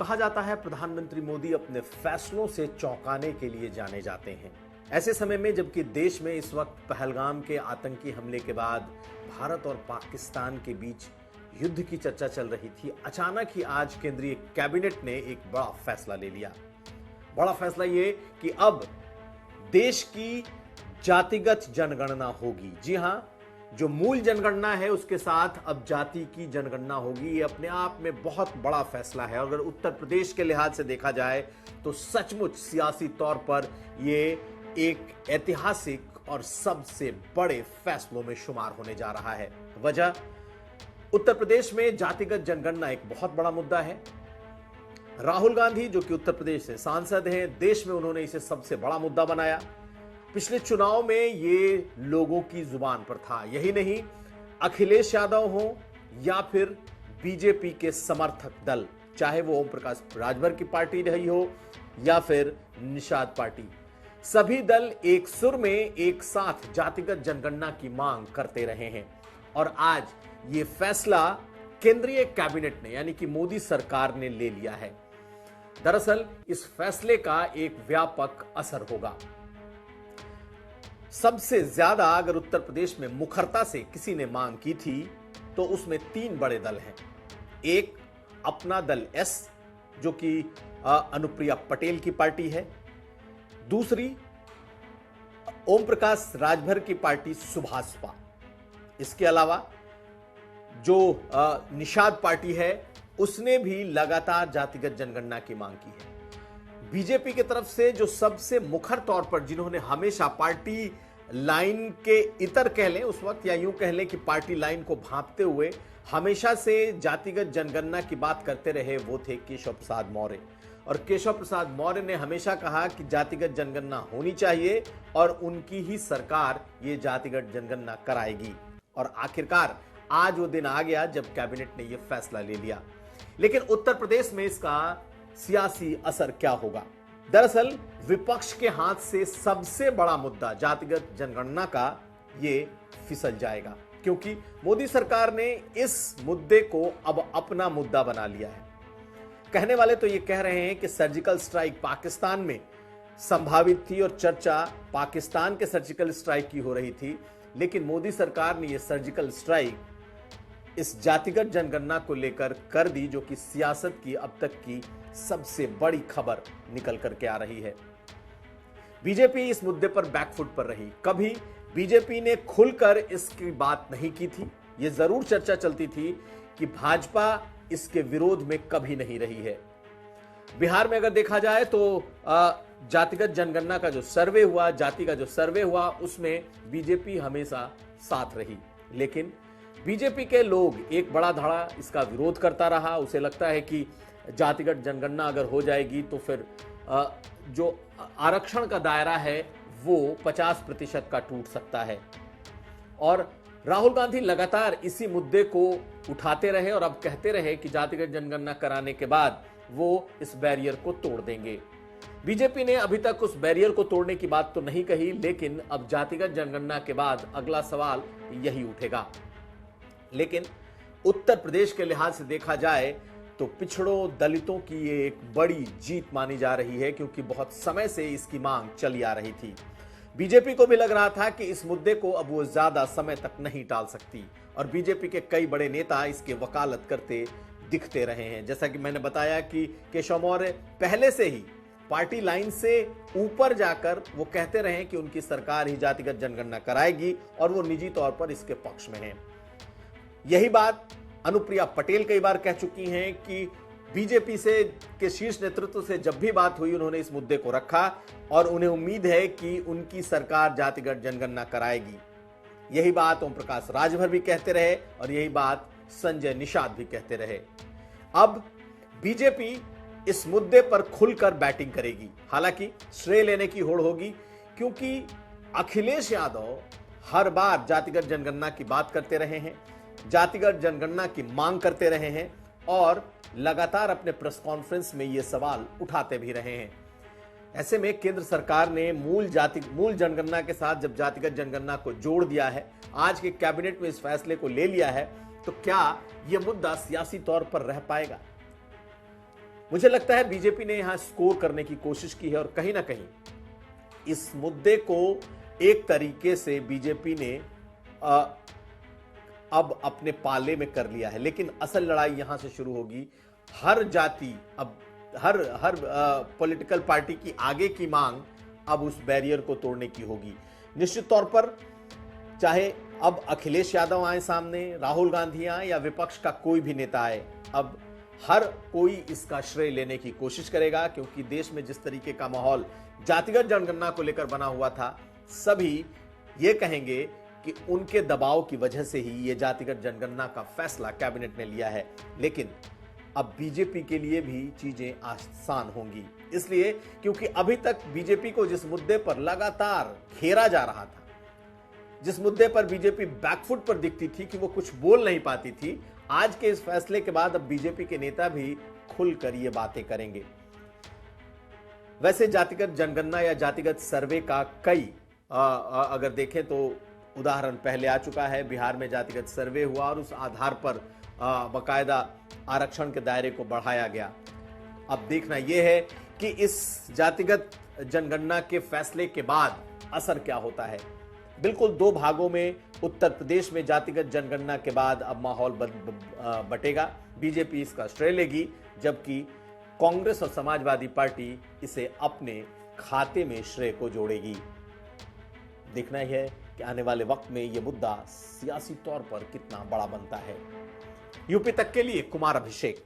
कहा जाता है प्रधानमंत्री मोदी अपने फैसलों से चौंकाने के लिए जाने जाते हैं। ऐसे समय में जबकि देश में इस वक्त पहलगाम के आतंकी हमले के बाद भारत और पाकिस्तान के बीच युद्ध की चर्चा चल रही थी, अचानक ही आज केंद्रीय कैबिनेट ने एक बड़ा फैसला ले लिया। बड़ा फैसला ये कि अब देश की जातिगत जनगणना होगी। जी हां, जो मूल जनगणना है उसके साथ अब जाति की जनगणना होगी। ये अपने आप में बहुत बड़ा फैसला है। अगर उत्तर प्रदेश के लिहाज से देखा जाए तो सचमुच सियासी तौर पर ये एक ऐतिहासिक और सबसे बड़े फैसलों में शुमार होने जा रहा है। वजह, उत्तर प्रदेश में जातिगत जनगणना एक बहुत बड़ा मुद्दा है। राहुल गांधी जो कि उत्तर प्रदेश से सांसद हैं, देश में उन्होंने इसे सबसे बड़ा मुद्दा बनाया। पिछले चुनाव में ये लोगों की जुबान पर था। यही नहीं, अखिलेश यादव हो या फिर बीजेपी के समर्थक दल, चाहे वो ओम प्रकाश राजभर की पार्टी रही हो या फिर निषाद पार्टी, सभी दल एक सुर में एक साथ जातिगत जनगणना की मांग करते रहे हैं। और आज ये फैसला केंद्रीय कैबिनेट ने यानी कि मोदी सरकार ने ले लिया है। दरअसल इस फैसले का एक व्यापक असर होगा। सबसे ज्यादा अगर उत्तर प्रदेश में मुखरता से किसी ने मांग की थी तो उसमें तीन बड़े दल हैं। एक अपना दल एस जो कि अनुप्रिया पटेल की पार्टी है, दूसरी ओम प्रकाश राजभर की पार्टी सुभाषपा, इसके अलावा जो निषाद पार्टी है उसने भी लगातार जातिगत जनगणना की मांग की है। बीजेपी की तरफ से जो सबसे मुखर तौर पर जिन्होंने हमेशा पार्टी लाइन के इतर कह लें उस वक्त, या यूं कह लें कि पार्टी लाइन को भांपते हुए हमेशा से जातिगत जनगणना की बात करते रहे, वो थे केशव प्रसाद मौर्य। और केशव प्रसाद मौर्य ने हमेशा कहा कि जातिगत जनगणना होनी चाहिए और उनकी ही सरकार ये जातिगत जनगणना कराएगी। और आखिरकार आज वो दिन आ गया जब कैबिनेट ने ये फैसला ले लिया। लेकिन उत्तर प्रदेश में इसका सियासी असर क्या होगा? दरअसल विपक्ष के हाथ से सबसे बड़ा मुद्दा जातिगत जनगणना का ये फिसल जाएगा, क्योंकि मोदी सरकार ने इस मुद्दे को अब अपना मुद्दा बना लिया है। कहने वाले तो ये कह रहे हैं कि सर्जिकल स्ट्राइक पाकिस्तान में संभावित थी और चर्चा पाकिस्तान के सर्जिकल स्ट्राइक की हो रही थी, लेकिन मोदी सरकार ने यह सर्जिकल स्ट्राइक इस जातिगत जनगणना को लेकर कर दी, जो कि सियासत की अब तक की सबसे बड़ी खबर निकल करके आ रही है। बीजेपी इस मुद्दे पर बैकफुट पर रही। कभी बीजेपी ने खुलकर इसकी बात नहीं की थी। यह जरूर चर्चा चलती थी कि भाजपा इसके विरोध में कभी नहीं रही है। बिहार में अगर देखा जाए तो जातिगत जनगणना का जो सर्वे हुआ, जाति का जो सर्वे हुआ, उसमें बीजेपी हमेशा साथ रही। लेकिन बीजेपी के लोग एक बड़ा धड़ा इसका विरोध करता रहा। उसे लगता है कि जातिगत जनगणना अगर हो जाएगी तो फिर जो आरक्षण का दायरा है वो 50% का टूट सकता है। और राहुल गांधी लगातार इसी मुद्दे को उठाते रहे और अब कहते रहे कि जातिगत जनगणना कराने के बाद वो इस बैरियर को तोड़ देंगे। बीजेपी ने अभी तक उस बैरियर को तोड़ने की बात तो नहीं कही, लेकिन अब जातिगत जनगणना के बाद अगला सवाल यही उठेगा। लेकिन उत्तर प्रदेश के लिहाज से देखा जाए तो पिछड़ों दलितों की ये एक बड़ी जीत मानी जा रही है, क्योंकि बहुत समय से इसकी मांग चली आ रही थी। बीजेपी को भी लग रहा था कि इस मुद्दे को अब वो ज्यादा समय तक नहीं टाल सकती, और बीजेपी के कई बड़े नेता इसके वकालत करते दिखते रहे हैं। जैसा कि मैंने बताया कि केशव मौर्य पहले से ही पार्टी लाइन से ऊपर जाकर वो कहते रहे कि उनकी सरकार ही जातिगत जनगणना कराएगी, और वो निजी तौर पर इसके पक्ष में हैं। यही बात अनुप्रिया पटेल कई बार कह चुकी हैं कि बीजेपी से के शीर्ष नेतृत्व से जब भी बात हुई उन्होंने इस मुद्दे को रखा और उन्हें उम्मीद है कि उनकी सरकार जातिगत जनगणना कराएगी। यही बात ओम प्रकाश राजभर भी कहते रहे और यही बात संजय निषाद भी कहते रहे। अब बीजेपी इस मुद्दे पर खुलकर बैटिंग करेगी। हालांकि श्रेय लेने की होड़ होगी, क्योंकि अखिलेश यादव हर बार जातिगत जनगणना की बात करते रहे हैं, जातिगत जनगणना की मांग करते रहे हैं और लगातार अपने प्रेस कॉन्फ्रेंस में ये सवाल उठाते भी रहे हैं। ऐसे में केंद्र सरकार ने मूल जनगणना के साथ जब जातिगत जनगणना को जोड़ दिया है, आज के कैबिनेट में इस फैसले को ले लिया है, तो क्या यह मुद्दा सियासी तौर पर रह पाएगा? मुझे लगता है बीजेपी ने यहां स्कोर करने की कोशिश की है और कहीं ना कहीं इस मुद्दे को एक तरीके से बीजेपी ने अब अपने पाले में कर लिया है। लेकिन असल लड़ाई यहां से शुरू होगी। हर जाति, अब हर पॉलिटिकल पार्टी की आगे की मांग अब उस बैरियर को तोड़ने की होगी। निश्चित तौर पर चाहे अब अखिलेश यादव आए सामने, राहुल गांधी आए या विपक्ष का कोई भी नेता आए, अब हर कोई इसका श्रेय लेने की कोशिश करेगा, क्योंकि देश में जिस तरीके का माहौल जातिगत जनगणना को लेकर बना हुआ था, सभी ये कहेंगे कि उनके दबाव की वजह से ही ये जातिगत जनगणना का फैसला कैबिनेट ने लिया है। लेकिन अब बीजेपी के लिए भी चीजें आसान होंगी, इसलिए क्योंकि अभी तक बीजेपी को जिस मुद्दे पर लगातार घेरा जा रहा था, जिस मुद्दे पर बीजेपी बैकफुट पर दिखती थी कि वो कुछ बोल नहीं पाती थी, आज के इस फैसले के बाद अब बीजेपी के नेता भी खुलकर ये बातें करेंगे। वैसे जातिगत जनगणना या जातिगत सर्वे का कई अगर देखें तो उदाहरण पहले आ चुका है। बिहार में जातिगत सर्वे हुआ और उस आधार पर बकायदा आरक्षण के दायरे को बढ़ाया गया। अब देखना यह है कि इस जातिगत जनगणना के फैसले के बाद असर क्या होता है। बिल्कुल दो भागों में उत्तर प्रदेश में जातिगत जनगणना के बाद अब माहौल बटेगा। बीजेपी इसका श्रेय लेगी, जबकि कांग्रेस और समाजवादी पार्टी इसे अपने खाते में श्रेय को जोड़ेगी। देखना ही है कि आने वाले वक्त में यह मुद्दा सियासी तौर पर कितना बड़ा बनता है। यूपी तक के लिए कुमार अभिषेक।